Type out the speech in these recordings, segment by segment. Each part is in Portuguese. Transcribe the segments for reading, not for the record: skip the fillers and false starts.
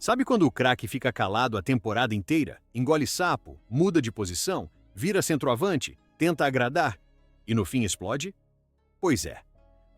Sabe quando o craque fica calado a temporada inteira, engole sapo, muda de posição, vira centroavante, tenta agradar e no fim explode? Pois é.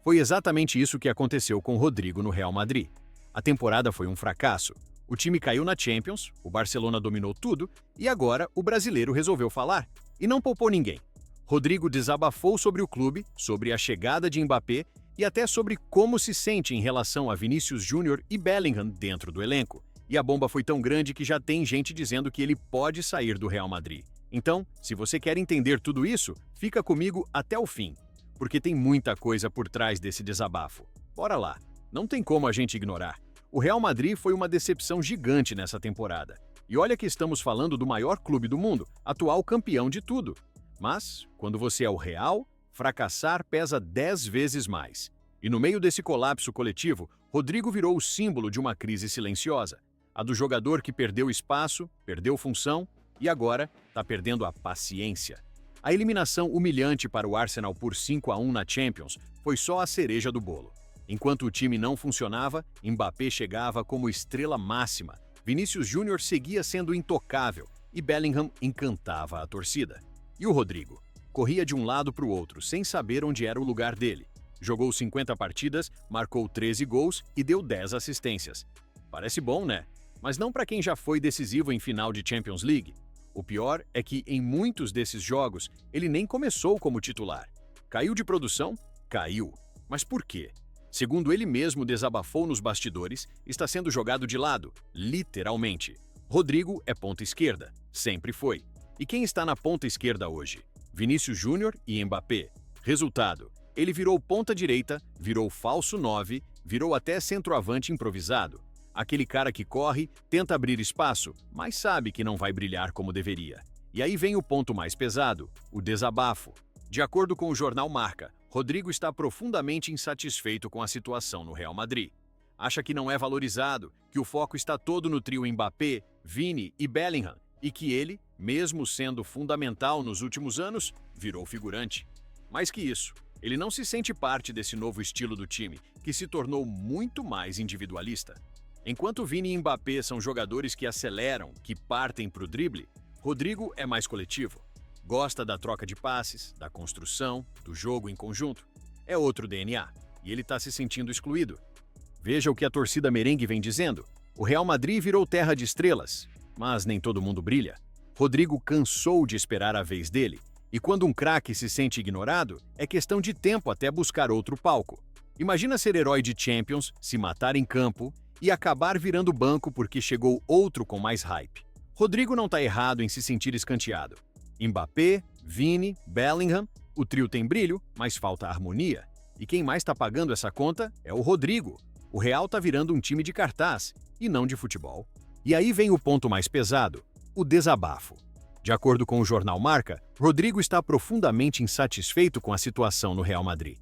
Foi exatamente isso que aconteceu com Rodrigo no Real Madrid. A temporada foi um fracasso. O time caiu na Champions, o Barcelona dominou tudo e agora o brasileiro resolveu falar. E não poupou ninguém. Rodrigo desabafou sobre o clube, sobre a chegada de Mbappé e até sobre como se sente em relação a Vinícius Júnior e Bellingham dentro do elenco. E a bomba foi tão grande que já tem gente dizendo que ele pode sair do Real Madrid. Então, se você quer entender tudo isso, fica comigo até o fim, porque tem muita coisa por trás desse desabafo. Bora lá, não tem como a gente ignorar. O Real Madrid foi uma decepção gigante nessa temporada. E olha que estamos falando do maior clube do mundo, atual campeão de tudo. Mas, quando você é o Real, fracassar pesa 10 vezes mais. E no meio desse colapso coletivo, Rodrigo virou o símbolo de uma crise silenciosa. A do jogador que perdeu espaço, perdeu função e agora está perdendo a paciência. A eliminação humilhante para o Arsenal por 5-1 na Champions foi só a cereja do bolo. Enquanto o time não funcionava, Mbappé chegava como estrela máxima, Vinícius Júnior seguia sendo intocável e Bellingham encantava a torcida. E o Rodrigo? Corria de um lado para o outro, sem saber onde era o lugar dele. Jogou 50 partidas, marcou 13 gols e deu 10 assistências. Parece bom, né? Mas não para quem já foi decisivo em final de Champions League. O pior é que, em muitos desses jogos, ele nem começou como titular. Caiu de produção? Caiu. Mas por quê? Segundo ele mesmo desabafou nos bastidores, está sendo jogado de lado, literalmente. Rodrigo é ponta esquerda, sempre foi. E quem está na ponta esquerda hoje? Vinícius Júnior e Mbappé. Resultado, ele virou ponta direita, virou falso 9, virou até centroavante improvisado. Aquele cara que corre, tenta abrir espaço, mas sabe que não vai brilhar como deveria. E aí vem o ponto mais pesado, o desabafo. De acordo com o jornal Marca, Rodrigo está profundamente insatisfeito com a situação no Real Madrid. Acha que não é valorizado, que o foco está todo no trio Mbappé, Vini e Bellingham, e que ele, mesmo sendo fundamental nos últimos anos, virou figurante. Mais que isso, ele não se sente parte desse novo estilo do time, que se tornou muito mais individualista. Enquanto Vini e Mbappé são jogadores que aceleram, que partem para o drible, Rodrigo é mais coletivo. Gosta da troca de passes, da construção, do jogo em conjunto. É outro DNA, e ele está se sentindo excluído. Veja o que a torcida merengue vem dizendo. O Real Madrid virou terra de estrelas, mas nem todo mundo brilha. Rodrigo cansou de esperar a vez dele, e quando um craque se sente ignorado, é questão de tempo até buscar outro palco. Imagina ser herói de Champions, se matar em campo e acabar virando banco porque chegou outro com mais hype. Rodrigo não está errado em se sentir escanteado. Mbappé, Vini, Bellingham, o trio tem brilho, mas falta harmonia. E quem mais está pagando essa conta é o Rodrigo. O Real está virando um time de cartaz, e não de futebol. E aí vem o ponto mais pesado, o desabafo. De acordo com o jornal Marca, Rodrigo está profundamente insatisfeito com a situação no Real Madrid.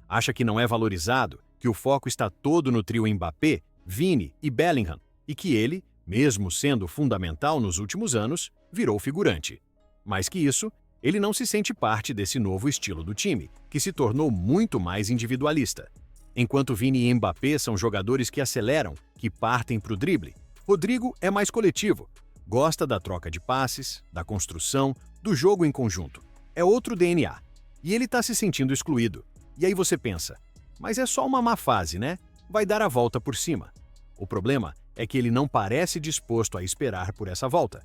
Acha que não é valorizado, que o foco está todo no trio Mbappé, Vini e Bellingham, e que ele, mesmo sendo fundamental nos últimos anos, virou figurante. Mais que isso, ele não se sente parte desse novo estilo do time, que se tornou muito mais individualista. Enquanto Vini e Mbappé são jogadores que aceleram, que partem para o drible, Rodrigo é mais coletivo, gosta da troca de passes, da construção, do jogo em conjunto. É outro DNA. E ele está se sentindo excluído. E aí você pensa, mas é só uma má fase, né? Vai dar a volta por cima. O problema é que ele não parece disposto a esperar por essa volta.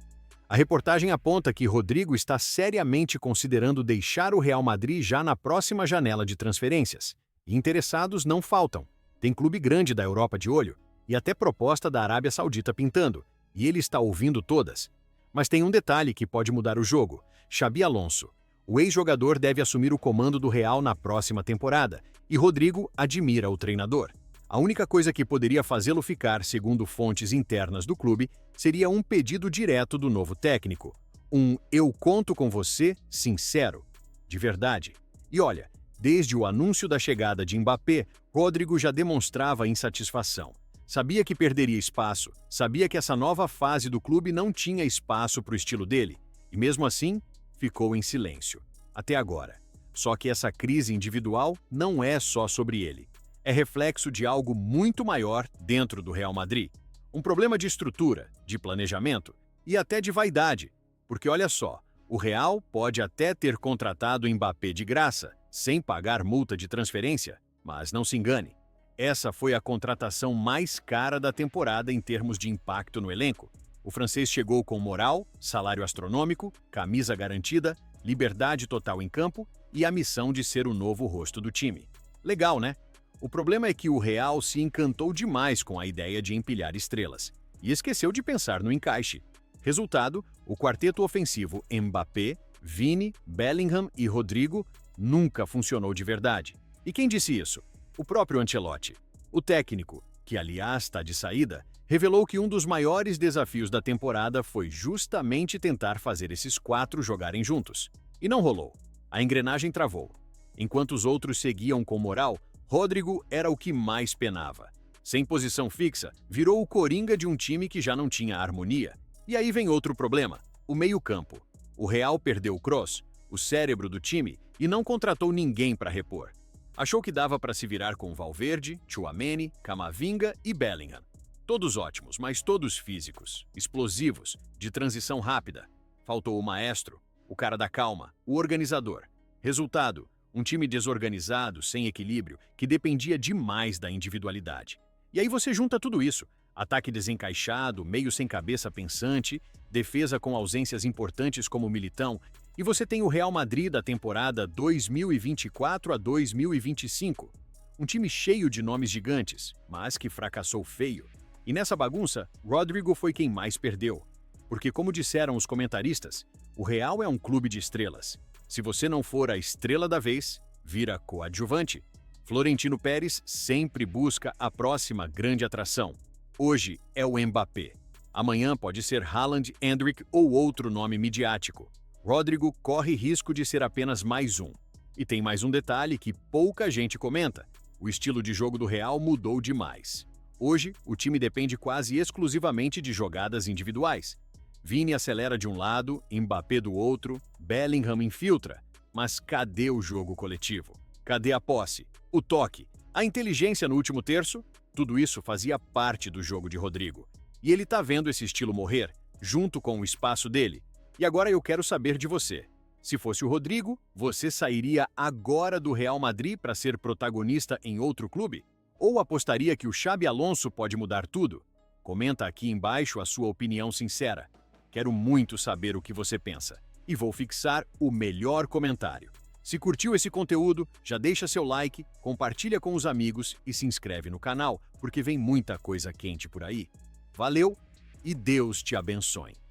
A reportagem aponta que Rodrigo está seriamente considerando deixar o Real Madrid já na próxima janela de transferências. E interessados não faltam. Tem clube grande da Europa de olho e até proposta da Arábia Saudita pintando, e ele está ouvindo todas. Mas tem um detalhe que pode mudar o jogo. Xabi Alonso. O ex-jogador deve assumir o comando do Real na próxima temporada, e Rodrigo admira o treinador. A única coisa que poderia fazê-lo ficar, segundo fontes internas do clube, seria um pedido direto do novo técnico. Um "eu conto com você" sincero, de verdade. E olha, desde o anúncio da chegada de Mbappé, Rodrigo já demonstrava insatisfação. Sabia que perderia espaço, sabia que essa nova fase do clube não tinha espaço para o estilo dele, e mesmo assim, ficou em silêncio. Até agora. Só que essa crise individual não é só sobre ele. É reflexo de algo muito maior dentro do Real Madrid. Um problema de estrutura, de planejamento e até de vaidade. Porque olha só, o Real pode até ter contratado Mbappé de graça, sem pagar multa de transferência, mas não se engane. Essa foi a contratação mais cara da temporada em termos de impacto no elenco. O francês chegou com moral, salário astronômico, camisa garantida, liberdade total em campo e a missão de ser o novo rosto do time. Legal, né? O problema é que o Real se encantou demais com a ideia de empilhar estrelas e esqueceu de pensar no encaixe. Resultado, o quarteto ofensivo Mbappé, Vini, Bellingham e Rodrigo nunca funcionou de verdade. E quem disse isso? O próprio Ancelotti. O técnico, que aliás está de saída, revelou que um dos maiores desafios da temporada foi justamente tentar fazer esses quatro jogarem juntos. E não rolou. A engrenagem travou. Enquanto os outros seguiam com moral, Rodrigo era o que mais penava. Sem posição fixa, virou o coringa de um time que já não tinha harmonia. E aí vem outro problema, o meio-campo. O Real perdeu o Kroos, o cérebro do time, e não contratou ninguém para repor. Achou que dava para se virar com Valverde, Tchouaméni, Camavinga e Bellingham. Todos ótimos, mas todos físicos, explosivos, de transição rápida. Faltou o maestro, o cara da calma, o organizador. Resultado, um time desorganizado, sem equilíbrio, que dependia demais da individualidade. E aí você junta tudo isso. Ataque desencaixado, meio sem cabeça pensante, defesa com ausências importantes como Militão, e você tem o Real Madrid da temporada 2024 a 2025. Um time cheio de nomes gigantes, mas que fracassou feio. E nessa bagunça, Rodrigo foi quem mais perdeu. Porque, como disseram os comentaristas, o Real é um clube de estrelas. Se você não for a estrela da vez, vira coadjuvante. Florentino Pérez sempre busca a próxima grande atração. Hoje é o Mbappé. Amanhã pode ser Haaland, Endrick ou outro nome midiático. Rodrigo corre risco de ser apenas mais um. E tem mais um detalhe que pouca gente comenta. O estilo de jogo do Real mudou demais. Hoje, o time depende quase exclusivamente de jogadas individuais. Vini acelera de um lado, Mbappé do outro, Bellingham infiltra. Mas cadê o jogo coletivo? Cadê a posse? O toque? A inteligência no último terço? Tudo isso fazia parte do jogo de Rodrigo. E ele tá vendo esse estilo morrer, junto com o espaço dele. E agora eu quero saber de você. Se fosse o Rodrigo, você sairia agora do Real Madrid para ser protagonista em outro clube? Ou apostaria que o Xabi Alonso pode mudar tudo? Comenta aqui embaixo a sua opinião sincera. Quero muito saber o que você pensa. E vou fixar o melhor comentário. Se curtiu esse conteúdo, já deixa seu like, compartilha com os amigos e se inscreve no canal, porque vem muita coisa quente por aí. Valeu e Deus te abençoe.